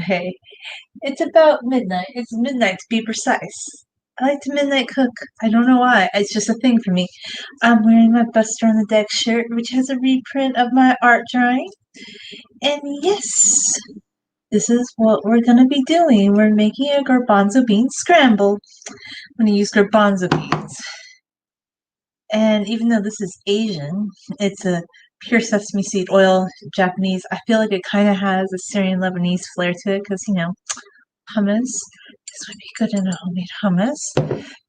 Hey, it's about midnight. It's midnight to be precise. I like to midnight cook. I don't know why. It's just a thing for me. I'm wearing my Buster on the Deck shirt, which has a reprint of my art drawing. And yes, this is what we're gonna be doing. We're making a garbanzo bean scramble. I'm gonna use garbanzo beans. And even though this is Asian, it's a pure sesame seed oil, Japanese. I feel like it kind of has a Syrian Lebanese flair to it because, hummus. This would be good in a homemade hummus.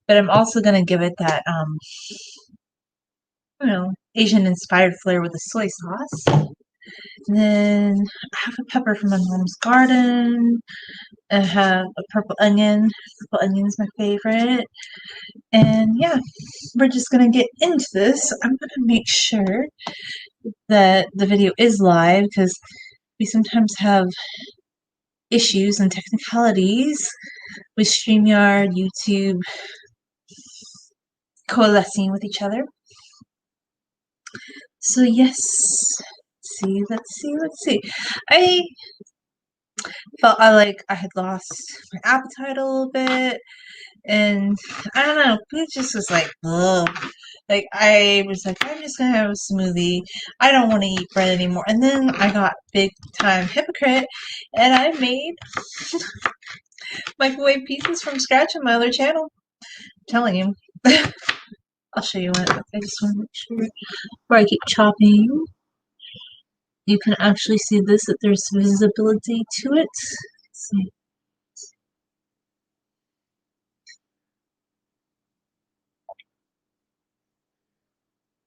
But I'm also going to give it that, Asian inspired flair with the soy sauce. And then I have a pepper from my mom's garden. I have a purple onion. Purple onion is my favorite. And yeah, we're just going to get into this. I'm going to make sure that the video is live because we sometimes have issues and technicalities with StreamYard, YouTube coalescing with each other. So yes, let's see. I felt I had lost my appetite a little bit, and I don't know, food just was like, ugh. Like I was like, I'm just gonna have a smoothie. I don't want to eat bread anymore. And then I got big time hypocrite, and I made microwave pizzas from scratch on my other channel. I'm telling you. I'll show you one. I just want to make sure before I keep chopping, you can actually see this, that there's visibility to it. Let's see.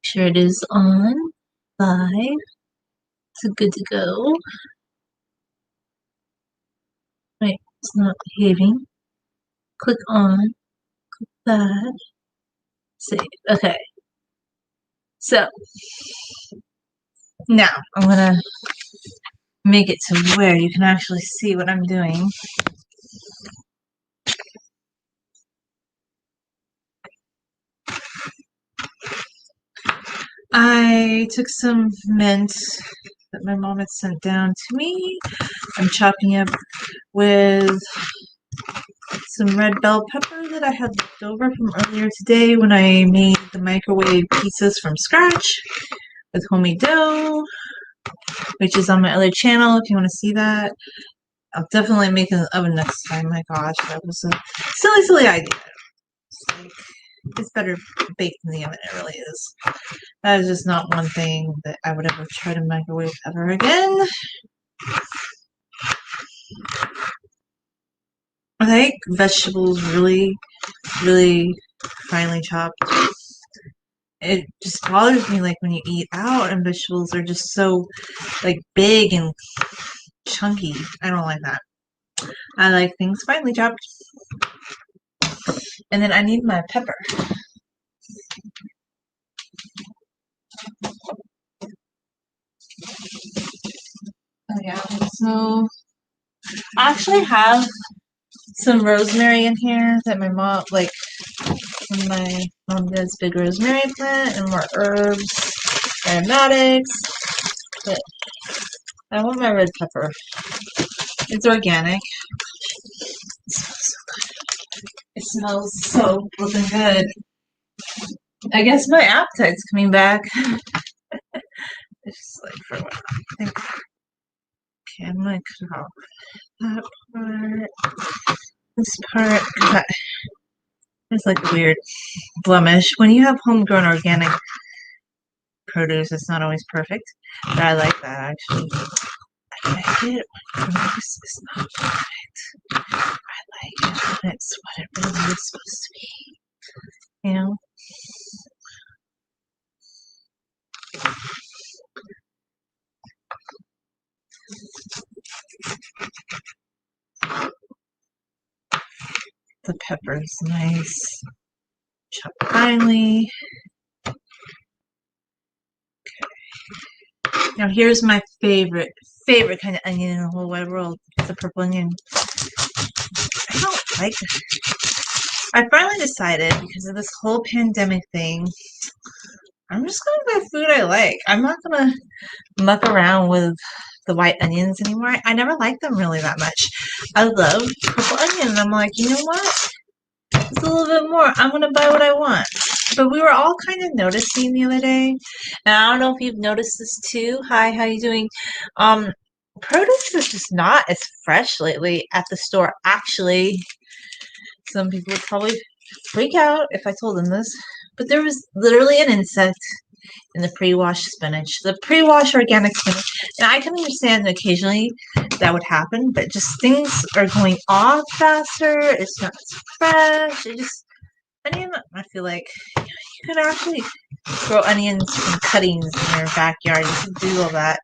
Sure it is on live. It's good to go. Right, it's not behaving. Click on, click that, save. Okay. So now I'm gonna make it to where you can actually see what I'm doing. I took some mint that my mom had sent down to me. I'm chopping up with some red bell pepper that I had left over from earlier today when I made the microwave pizzas from scratch with homemade dough, which is on my other channel if you want to see that. I'll definitely make it in the oven next time. My gosh, that was a silly idea. It's better baked in the oven, it really is. That is just not one thing that I would ever try to microwave ever again. I like vegetables really finely chopped. It just bothers me like when you eat out and vegetables are just so like big and chunky. I don't like that. I like things finely chopped. And then I need my pepper. Oh yeah, so I actually have some rosemary in here that my mom, when my mom does big rosemary plant and more herbs, aromatics, but I want my red pepper. It's organic. It smells so flippin' good. I guess my appetite's coming back. It's just like for what I think. Okay, I'm gonna cut off that part. This part, cut. There's like a weird blemish. When you have homegrown organic produce, it's not always perfect, but I like that actually. I like it when produce is not perfect. I like it when it's what it really is supposed to be. You know? The pepper is nice. Chop finely. Okay. Now here's my favorite kind of onion in the whole wide world. It's a purple onion. I don't like it. I finally decided, because of this whole pandemic thing, I'm just gonna buy food I like. I'm not gonna muck around with the white onions anymore. I never liked them really that much. I love purple onion, and I'm like, you know what? It's a little bit more. I'm gonna buy what I want. But we were all kind of noticing the other day, and I don't know if you've noticed this too. Hi, how you doing? Um, Produce is just not as fresh lately at the store. Actually, some people would probably freak out if I told them this, but there was literally an insect in the pre-washed spinach, the pre-washed organic spinach. And I can understand that occasionally that would happen, but just things are going off faster. It's not as fresh. I feel like you could actually grow onions from cuttings in your backyard. You can do all that.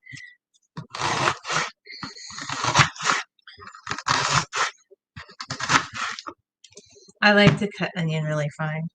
I like to cut onion really fine.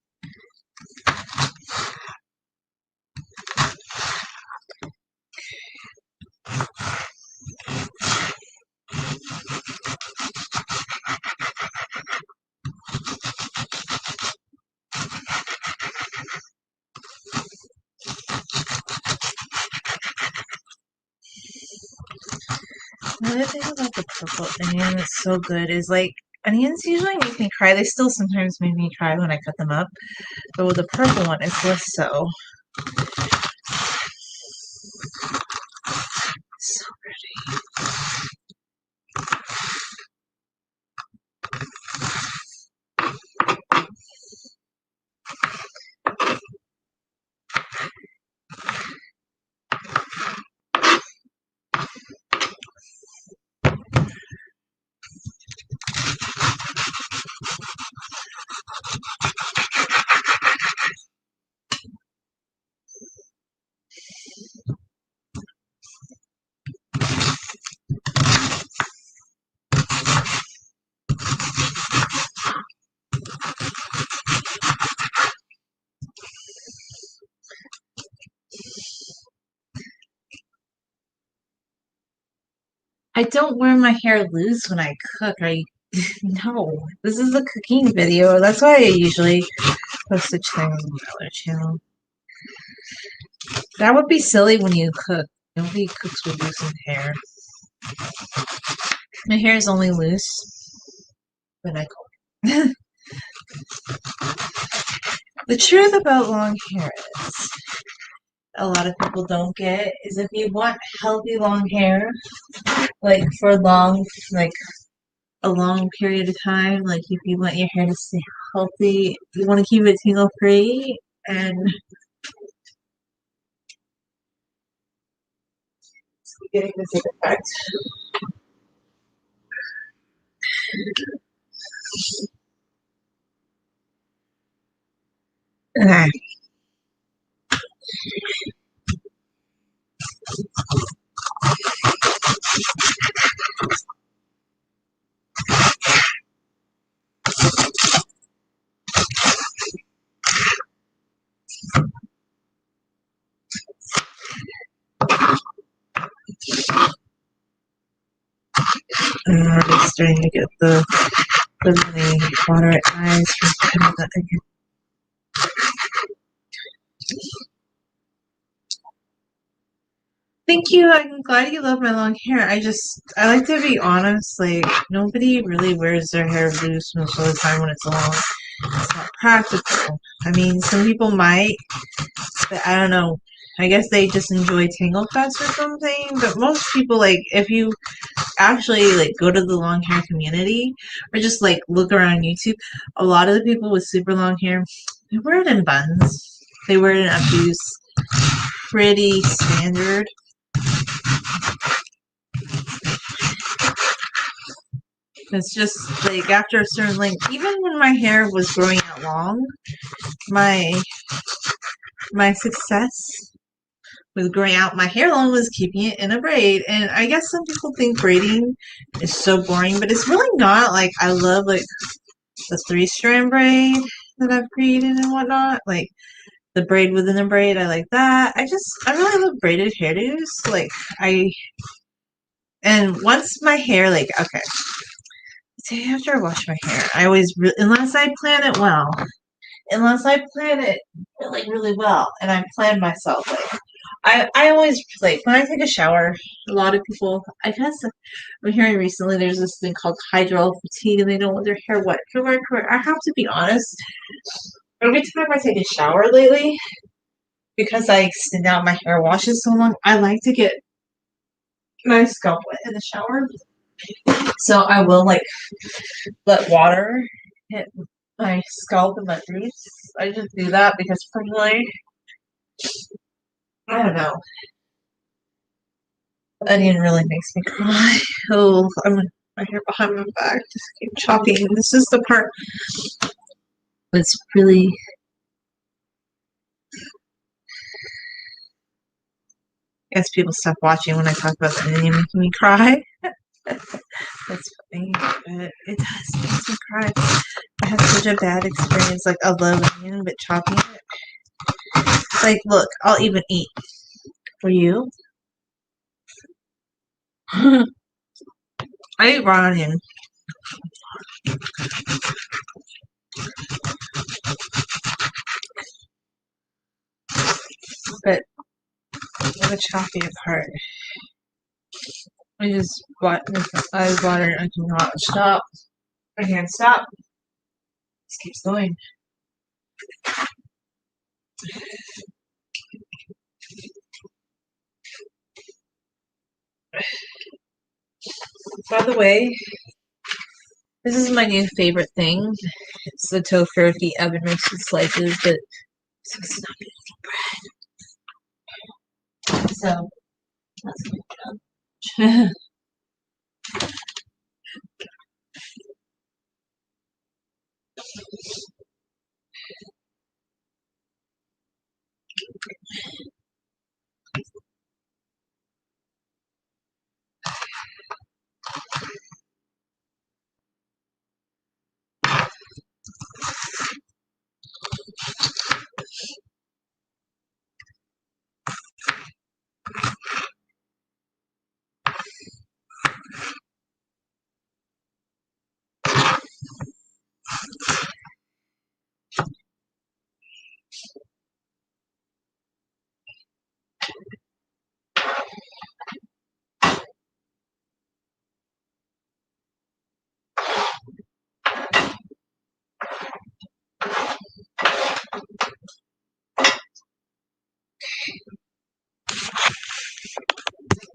Another thing about the purple onion that's so good is like onions usually make me cry. They still sometimes make me cry when I cut them up, but with the purple one, it's less so. So pretty. I don't wear my hair loose when I cook. No, this is a cooking video. That's why I usually post such things on my other channel. That would be silly when you cook. Nobody cooks with loosened hair. My hair is only loose when I cook. The truth about long hair is, a lot of people don't get, is if you want healthy long hair, like for like a long period of time, like if you want your hair to stay healthy, you want to keep it tangle free, and getting the same effect. Okay. I'm already starting to get the really watery eyes from cutting that again. Thank you. I'm glad you love my long hair. I like to be honest, like, nobody really wears their hair loose most of the time when it's long. It's not practical. I mean, some people might, but I don't know. I guess they just enjoy Tangle Fest or something, but most people, like, if you actually, like, go to the long hair community or just, like, look around YouTube, a lot of the people with super long hair, they wear it in buns. They wear it in updos. Pretty standard. It's just like after a certain length, even when my hair was growing out long, my success with growing out my hair long was keeping it in a braid. And I guess some people think braiding is so boring, but it's really not. Like, I love like the 3-strand braid that I've created and whatnot. Like the braid within a braid, I like that. I really love braided hairdos. And once my hair, like, okay. Say after I wash my hair, I always, unless I plan it really, really well, and I plan myself, like, I always like when I take a shower, a lot of people I guess I'm hearing recently there's this thing called hydro fatigue and they don't want their hair wet. I have to be honest, every time I take a shower lately, because I extend out my hair washes so long, I like to get my scalp wet in the shower. So I will like let water hit my scalp and my roots. I just do that because personally, I don't know. Onion really makes me cry. Oh, my hair behind my back just keep chopping. This is the part that's really. I guess people stop watching when I talk about the onion making me cry. That's funny, but it does make me cry. I had such a bad experience. Like I love onion, but chopping it. Like, look, I'll even eat for you. I eat raw onion. But I'm a choppy apart. I just I water and I cannot stop. I can't stop. This keeps going. By the way, this is my new favorite thing. It's the tofurkey oven roasted slices, but so it's not beautiful bread. So let's get it done.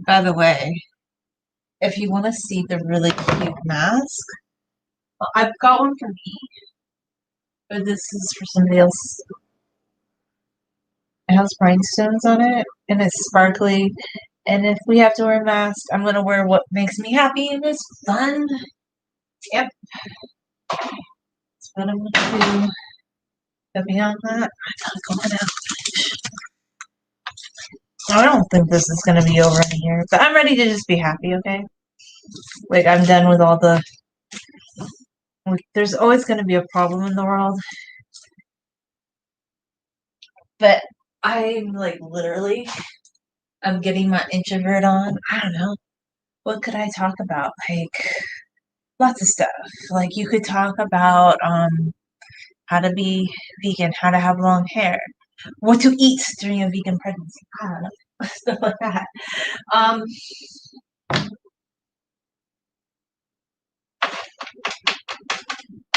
By the way, if you want to see the really cute mask, well, I've got one for me, but this is for somebody else. It has rhinestones on it, and it's sparkly. And if we have to wear a mask, I'm gonna wear what makes me happy and is fun. Yep, that's what I'm gonna do. But beyond that, I'm not going out. I don't think this is gonna be over in here, but I'm ready to just be happy, okay? Like I'm done with all the. Like, there's always gonna be a problem in the world, but I'm like literally, I'm getting my introvert on. I don't know. What could I talk about? Like lots of stuff. Like you could talk about how to be vegan, how to have long hair, what to eat during a vegan pregnancy. I don't know. Stuff like that. Um,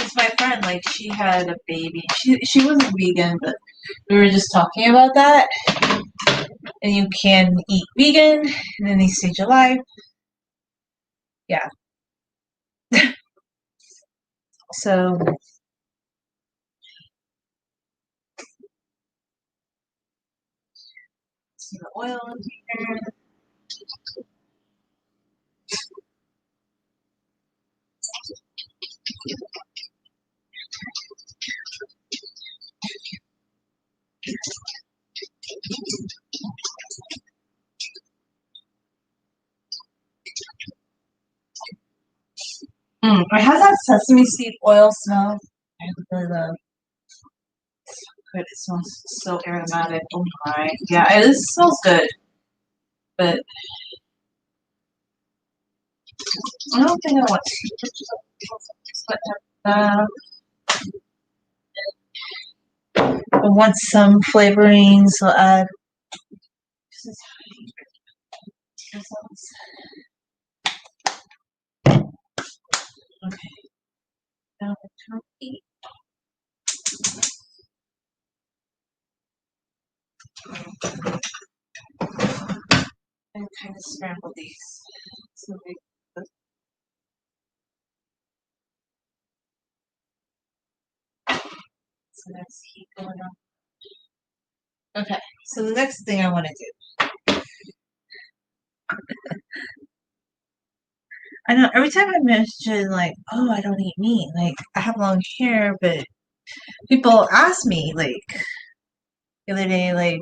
it's my friend, like she had a baby. She wasn't vegan, but we were just talking about that. And you can eat vegan in any stage of life. Yeah. So some oil in here. It has that sesame seed oil smell. I really love. Good. It smells so aromatic. Oh my. Yeah, this smells good. But I don't think I want to. Uh, I want some flavorings. I'll add results. Okay, now the turkey. And kind of scramble these. So we so that's heat going on. Okay, so the next thing I want to do. I know every time I mention like, oh, I don't eat meat. Like I have long hair, but people ask me like the other day, like,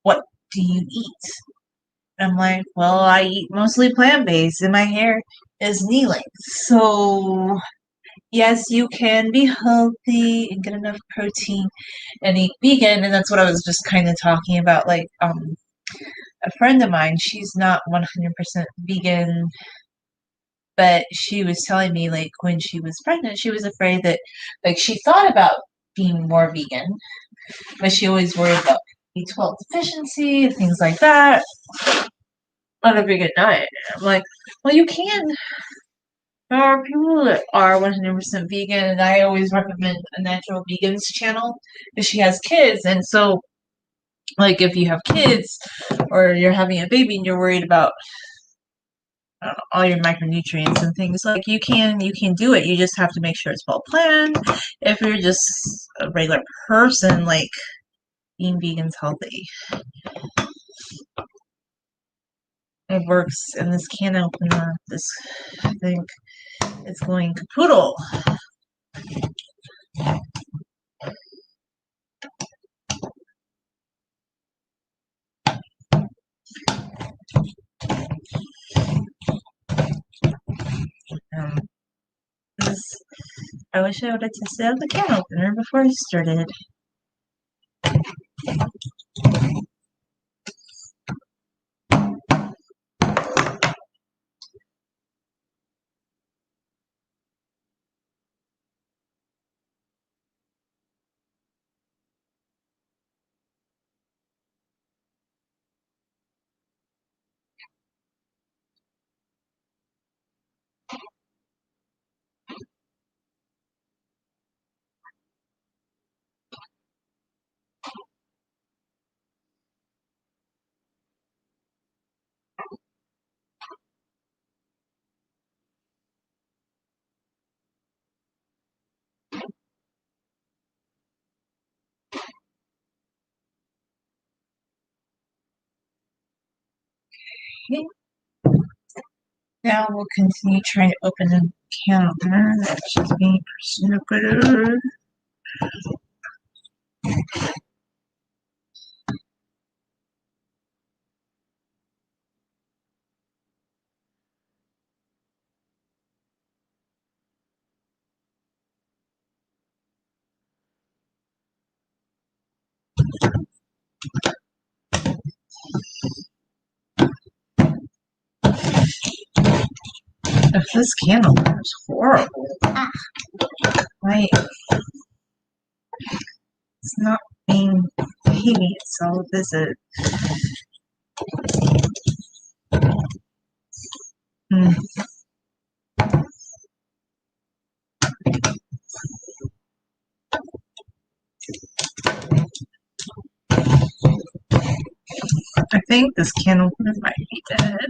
what do you eat? I'm like, well, I eat mostly plant-based and my hair is knee length. So, yes, you can be healthy and get enough protein and eat vegan. And that's what I was just kind of talking about. Like, a friend of mine, she's not 100% vegan, but she was telling me, like, when she was pregnant, she was afraid that, like, she thought about being more vegan, but she always worried about B12 deficiency and things like that on a vegan diet. I'm like, well, you can. There are people that are 100% vegan, and I always recommend a Natural Vegans channel because she has kids. And so, like, if you have kids or you're having a baby and you're worried about all your micronutrients and things, like you can do it. You just have to make sure it's well planned. If you're just a regular person, like being vegan's healthy. It works, and this can opener, this thing, it's going capoodle. Um, this, I wish I would have tested out the can opener before I started. Okay. Now we'll continue trying to open the can opener. That's just me good. If this can opener is horrible, right? It's not being behaving itself, is it? Hmm. I think this can opener might be dead.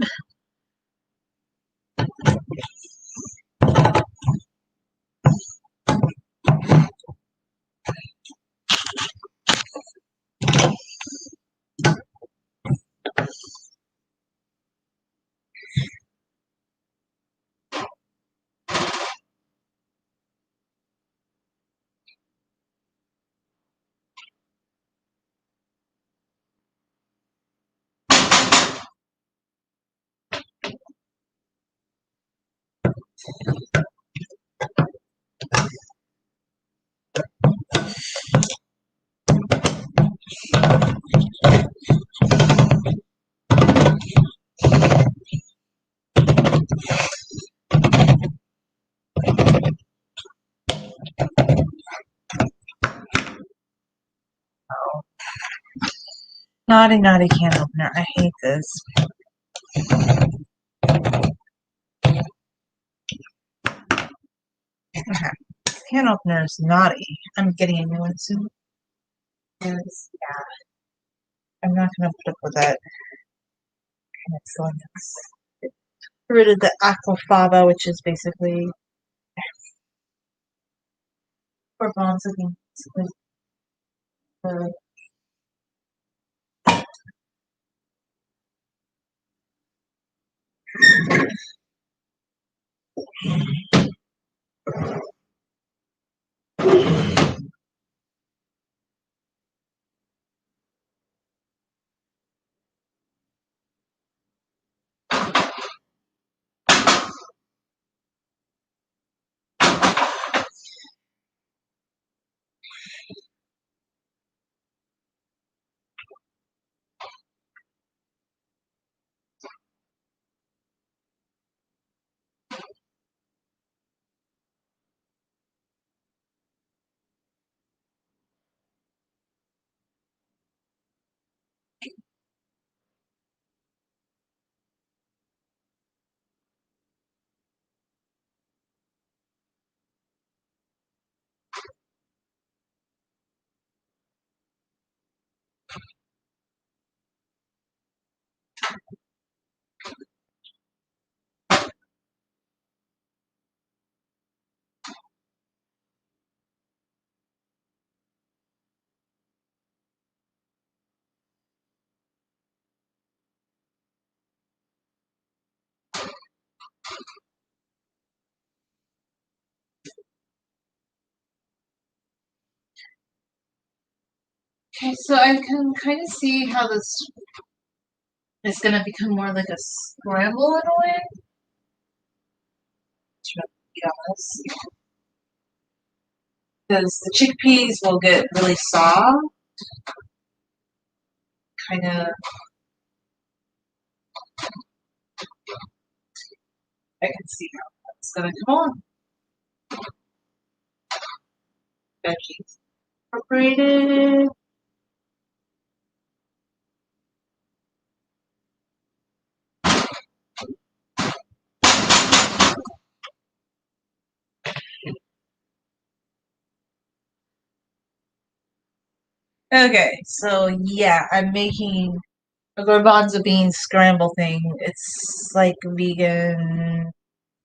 Naughty, naughty can opener. I hate this. Okay. This can opener is naughty. I'm getting a new one soon. Yes, yeah. I'm not gonna put up with that kind of silliness. Get rid of the aquafaba, which is basically Garbanzo beans. Uh, Okay, so I can kind of see how this is going to become more like a scramble in a way. To be honest, because the chickpeas will get really soft, kind of. I can see how that's going to come on. Veggies incorporated. Okay, so yeah, I'm making a garbanzo bean scramble thing. It's like vegan,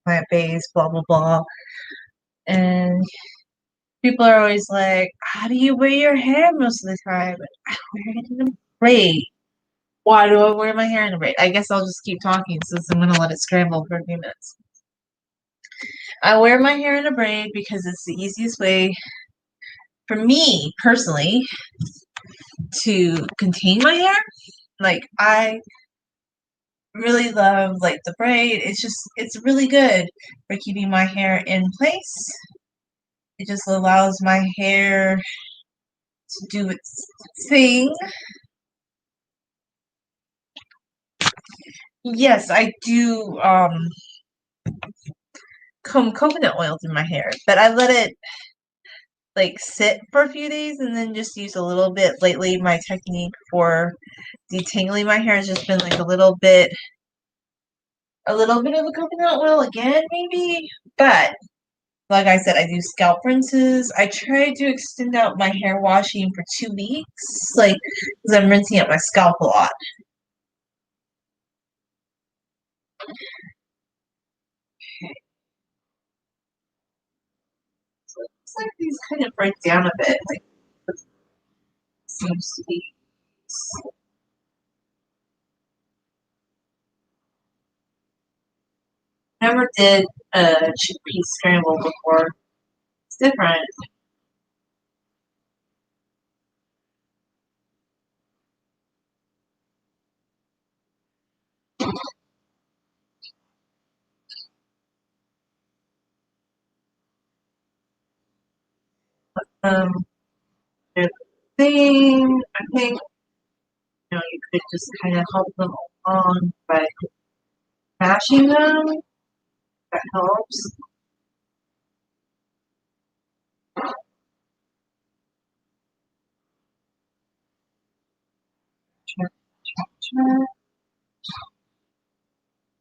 plant-based, blah blah blah. And people are always like, "How do you wear your hair most of the time?" I wear it in a braid. Why do I wear my hair in a braid? I guess I'll just keep talking since I'm gonna let it scramble for a few minutes. I wear my hair in a braid because it's the easiest way for me personally to contain my hair. Like I really love like the braid. It's really good for keeping my hair in place. It just allows my hair to do its thing. Yes, I do comb coconut oil through my hair, but I let it like sit for a few days and then just use a little bit. Lately my technique for detangling my hair has just been like a little bit of a coconut oil again maybe, but like I said, I do scalp rinses. I try to extend out my hair washing for 2 weeks, like because I'm rinsing out my scalp a lot. Okay, so it looks like these kind of break down a bit. Like seems to be. Never did a chickpea scramble before. It's different. Um, there's a thing. I think you could just kind of help them along by mashing them. That helps. Check, check,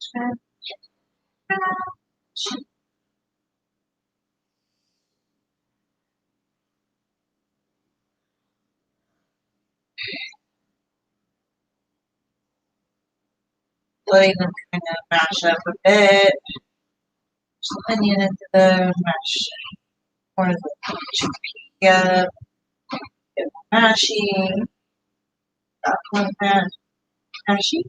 check, check, check. letting them kind of mash up a bit. Just onion into the mash or the chickpea up, get mashy, up like that, mashy.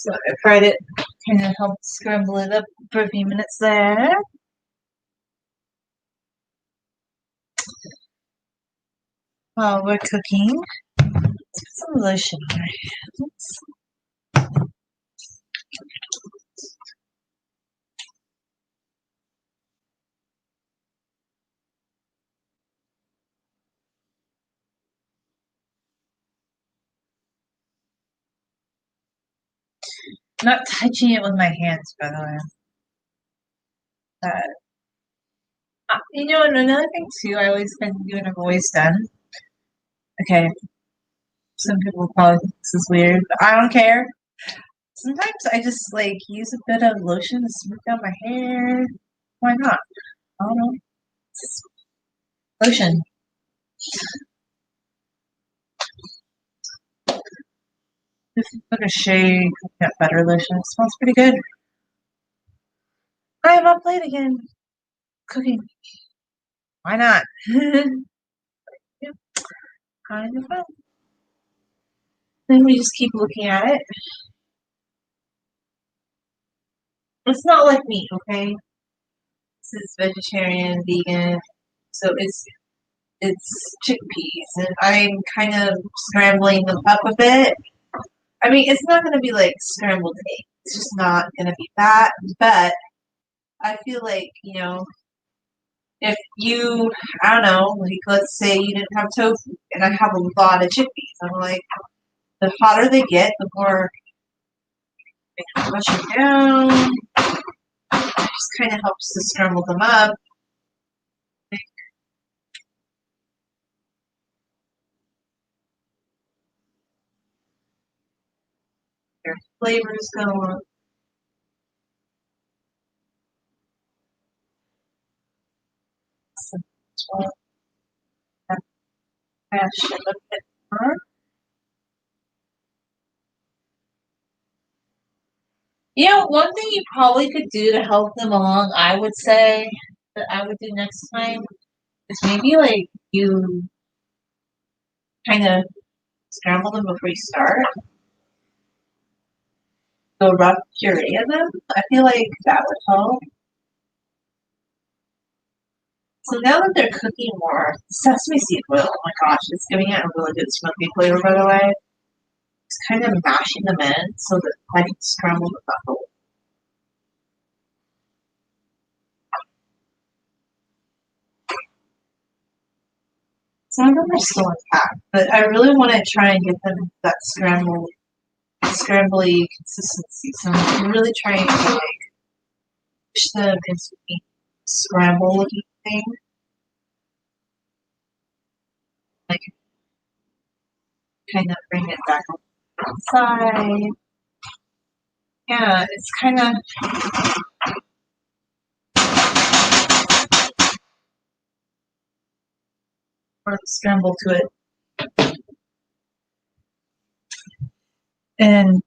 So I fried it, kind of helped scramble it up for a few minutes there. While we're cooking, let's put some lotion in our hands. Not touching it with my hands, by the way. You know, and another thing too, I always been doing, I've always done. Okay, some people will probably think this is weird, but I don't care. Sometimes I just like use a bit of lotion to smooth out my hair. Why not? I don't know. It's just lotion. This is like a shea coconut butter lotion. It smells pretty good. I am up late again. Cooking. Why not? Yeah, kind of fun. Then we just keep looking at it. It's not like meat, okay? This is vegetarian, vegan, so it's chickpeas, and I'm kind of scrambling them up a bit. I mean, it's not going to be like scrambled eggs. It's just not going to be that. But I feel like, you know, if you, I don't know, like let's say you didn't have tofu, and I have a lot of chickpeas. I'm like, the hotter they get, the more they can mush them down. It just kind of helps to scramble them up. Their flavors go on. So, mash it a bit more. You know, one thing you probably could do to help them along, I would say, that I would do next time is maybe like you kind of scramble them before you start. Do a rough puree of them. I feel like that would help. So now that they're cooking more, sesame seed oil, oh my gosh, it's giving it a really good smoky flavor, by the way. It's kind of mashing them in so that I can scramble them up. Some of them are still intact, but I really want to try and get them that scrambly consistency. So I'm really trying to like push them into a scramble looking thing. Like kind of bring it back on the side. Yeah, it's kind of more scramble to it. And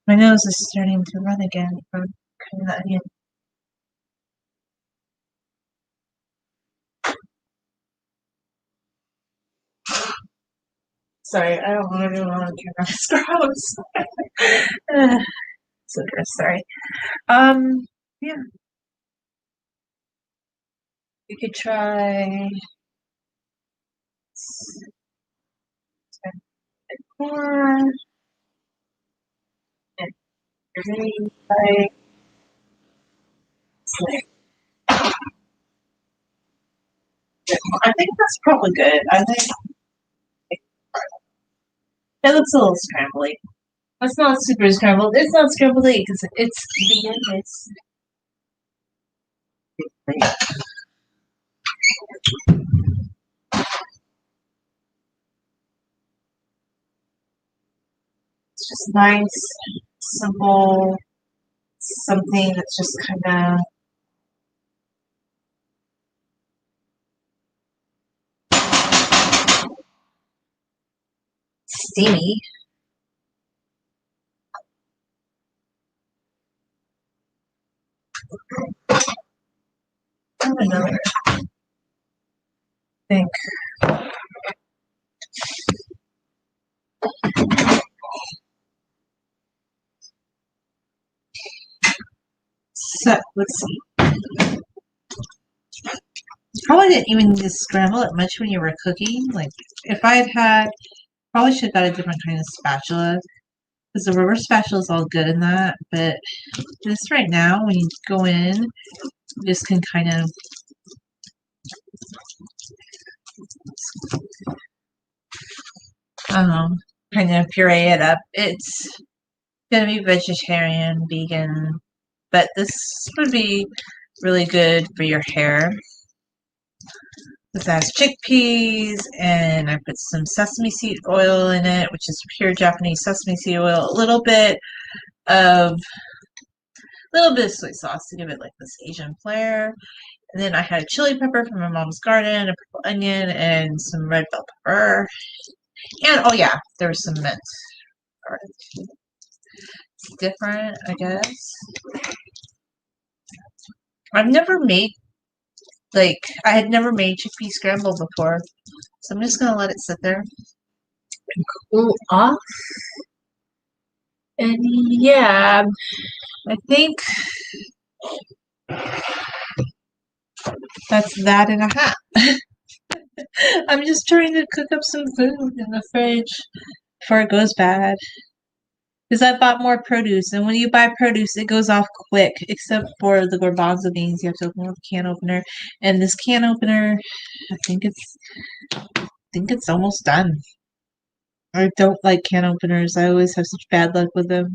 my nose is starting to run again from cutting that onion. Sorry, I don't want to do on camera. It's gross. So gross. Sorry. Yeah, you could try more. I think that's probably good. I think it looks a little scrambly. It's not super scrambled. It's not scrambled egg because it's vegan. It's just nice, simple, something that's just kind of steamy. I have another thing. So let's see. Probably didn't even need to scramble it much when you were cooking. Like if I had probably should have got a different kind of spatula because the rubber spatula is all good in that. But just right now, when you go in, you just can kind of kind of puree it up. It's gonna be vegetarian, vegan, but this would be really good for your hair. This has chickpeas, and I put some sesame seed oil in it, which is pure Japanese sesame seed oil. Of a little bit of soy sauce to give it like this Asian flair. And then I had a chili pepper from my mom's garden, a purple onion, and some red bell pepper. And oh yeah, there was some mint. It's different, I guess. I've never made I had never made chickpea scramble before, so I'm just gonna let it sit there and cool off. And yeah, I think that's that and a half. I'm just trying to cook up some food in the fridge before it goes bad. Because I bought more produce, and when you buy produce, it goes off quick, except for the garbanzo beans. You have to open with a can opener, and this can opener, I think it's almost done. I don't like can openers. I always have such bad luck with them.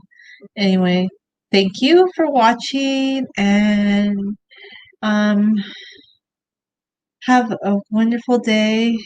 Anyway, thank you for watching, and um, have a wonderful day.